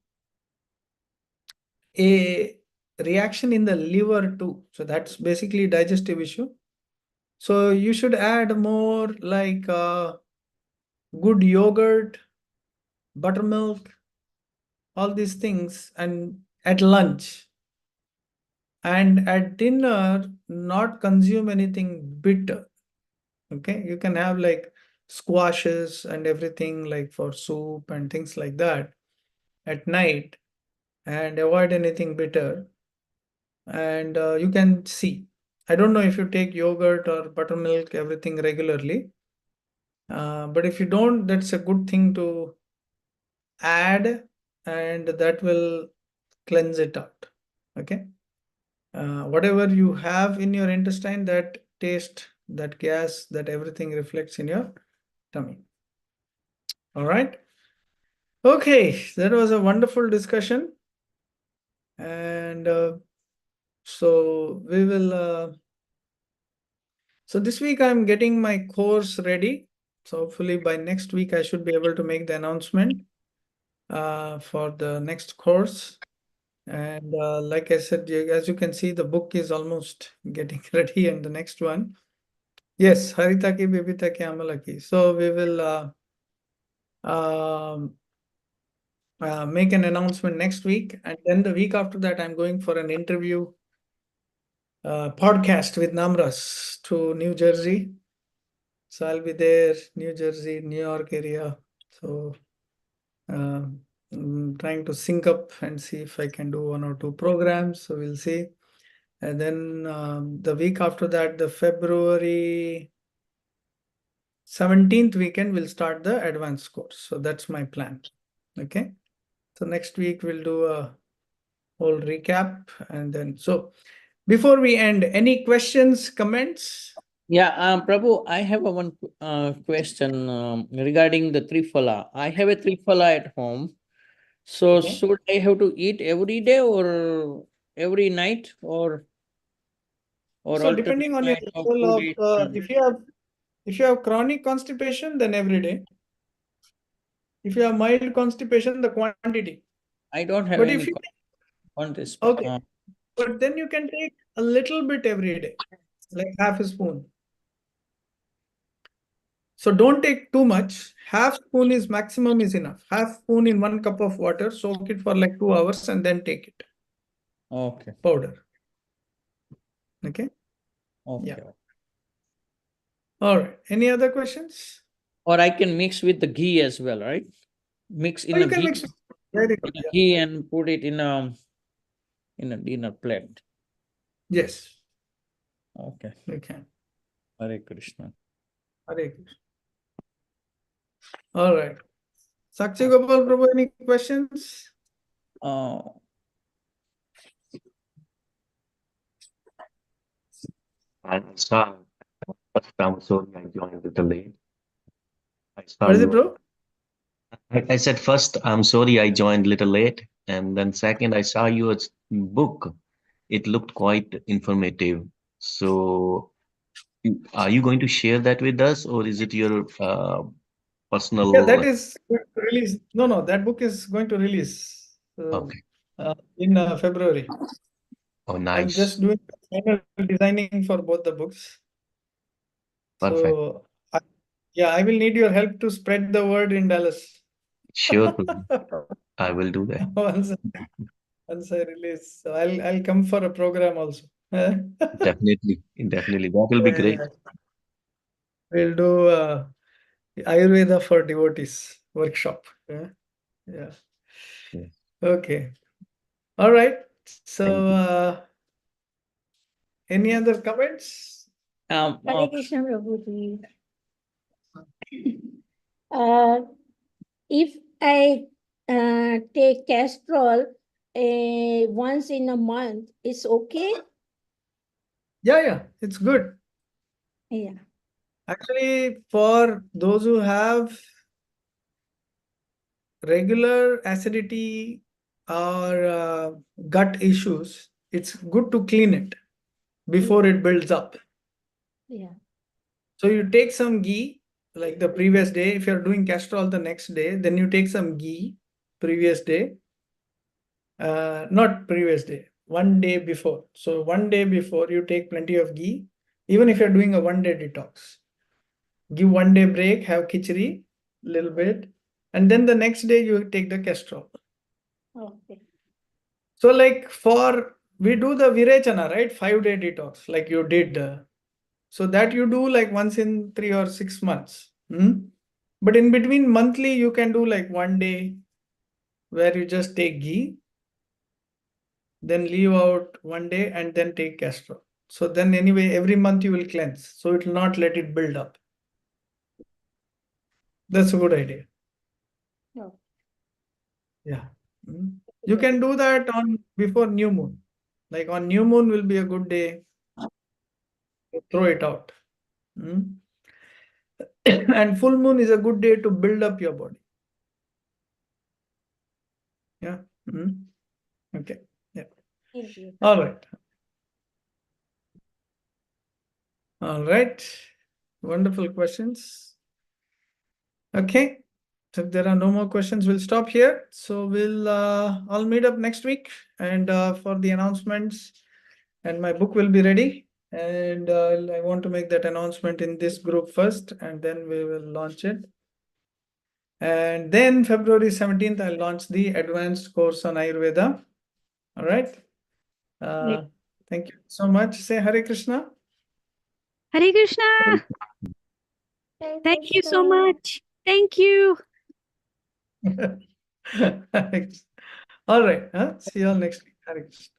Speaker 1: a reaction in the liver too. So that's basically digestive issue. So you should add more like good yogurt, buttermilk, all these things, and at lunch. And at dinner, not consume anything bitter. Okay, you can have like squashes and everything like for soup and things like that at night, and avoid anything bitter. And you can see. I don't know if you take yogurt or buttermilk, everything regularly. But if you don't, that's a good thing to add, and that will cleanse it out. Okay. Whatever you have in your intestine, that taste, that gas, that everything reflects in your tummy. All right. Okay, that was a wonderful discussion. And So we will. So this week I'm getting my course ready. So hopefully by next week I should be able to make the announcement for the next course. And like I said, as you can see, the book is almost getting ready, and the next one. Yes, Harita ki Bibita ki Amala ki. So we will um, make an announcement next week, and then the week after that, I'm going for an interview podcast with Namras to New Jersey. So I'll be there, New Jersey, New York area. So I'm trying to sync up and see if I can do 1 or 2 programs. So we'll see. And then the week after that, the February 17th weekend, we'll start the advanced course. So that's my plan. Okay. So next week we'll do a whole recap, and then so before we end, any questions, comments?
Speaker 2: Yeah, Prabhu, I have one question regarding the triphala. I have a triphala at home. So
Speaker 1: Okay.
Speaker 2: should I have to eat every day or every night or
Speaker 1: So
Speaker 2: alternate
Speaker 1: depending on your
Speaker 2: night of
Speaker 1: level
Speaker 2: 2 days?
Speaker 1: of if you have chronic constipation, then every day. If you have mild constipation, the quantity.
Speaker 2: I don't have
Speaker 1: But if
Speaker 2: any
Speaker 1: you
Speaker 2: contest.
Speaker 1: okay, but then you can take a little bit every day, like half a spoon. So don't take too much. Half spoon is maximum is enough. Half spoon in 1 cup of water, soak it for like 2 hours and then take it.
Speaker 2: Okay.
Speaker 1: Powder. Okay.
Speaker 2: Okay.
Speaker 1: Yeah. All right. Any other questions?
Speaker 2: Or I can mix with the ghee as well, right? Mix
Speaker 1: Oh,
Speaker 2: in
Speaker 1: you
Speaker 2: a
Speaker 1: can
Speaker 2: ghee,
Speaker 1: mix it. Very good.
Speaker 2: in a
Speaker 1: Yeah.
Speaker 2: ghee and put it in a dinner plate.
Speaker 1: Yes,
Speaker 2: Okay.
Speaker 1: you can.
Speaker 2: Hare Krishna.
Speaker 1: Hare Krishna. All right. Sakshi Gopal Prabhu, any questions?
Speaker 2: Uh,
Speaker 3: I saw, first I'm sorry I joined a little late. I saw
Speaker 1: What is it,
Speaker 3: you.
Speaker 1: bro?
Speaker 3: I said first, I'm sorry I joined a little late. And then second, I saw your book. It looked quite informative. So are you going to share that with us, or is it your
Speaker 1: Yeah, that
Speaker 3: personal?
Speaker 1: is going to release. No, no, that book is going to release
Speaker 3: Okay.
Speaker 1: in February.
Speaker 3: Oh,
Speaker 1: I'm
Speaker 3: nice.
Speaker 1: just doing final designing for both the books.
Speaker 3: Perfect.
Speaker 1: So, yeah, I will need your help to spread the word in Dallas.
Speaker 3: Sure, Prabhu. I will do that.
Speaker 1: once, once I release, so I'll come for a program also.
Speaker 3: Definitely. Definitely. That will be
Speaker 1: Yeah,
Speaker 3: great.
Speaker 1: yeah. We'll do Ayurveda for devotees workshop. Yeah, yeah.
Speaker 3: Yeah.
Speaker 1: Okay. All right.
Speaker 3: Thank
Speaker 1: So,
Speaker 3: you.
Speaker 1: any other comments?
Speaker 5: Hare Krishna Prabhuji. Uh, if I take castrol once in a month, it's okay?
Speaker 1: Yeah, yeah, it's good.
Speaker 5: Yeah.
Speaker 1: Actually, for those who have regular acidity or gut issues, it's good to clean it before it builds up.
Speaker 5: Yeah.
Speaker 1: So you take some ghee, like the previous day. If you're doing castrol the next day, then you take some ghee previous day. Not previous day, 1 day before. So 1 day before, you take plenty of ghee, even if you're doing a 1 day detox. Give 1 day break, have khichdi, little bit, and then the next day you take the castrol.
Speaker 5: Okay.
Speaker 1: So like we do the virechana, right? 5 day detox, like you did. So that you do like once in 3 or 6 months. But in between monthly, you can do like 1 day where you just take ghee, then leave out 1 day and then take castrol. So then anyway, every month you will cleanse. So it will not let it build up. That's a good idea.
Speaker 5: Oh.
Speaker 1: Yeah. You can do that on before new moon. Like on new moon will be a good day to throw it out. And full moon is a good day to build up your body. Yeah. Okay. Yeah.
Speaker 5: Thank you.
Speaker 1: All right. All right. Wonderful questions. Okay. So if there are no more questions, we'll stop here. So I'll meet up next week and for the announcements, and my book will be ready. And I want to make that announcement in this group first, and then we will launch it. And then February 17th, I'll launch the advanced course on Ayurveda. All right. Thank you so much. Say Hare Krishna.
Speaker 6: Hare Krishna. Thank you so much. Thank you.
Speaker 1: All right. See you all next week. Hare Krishna.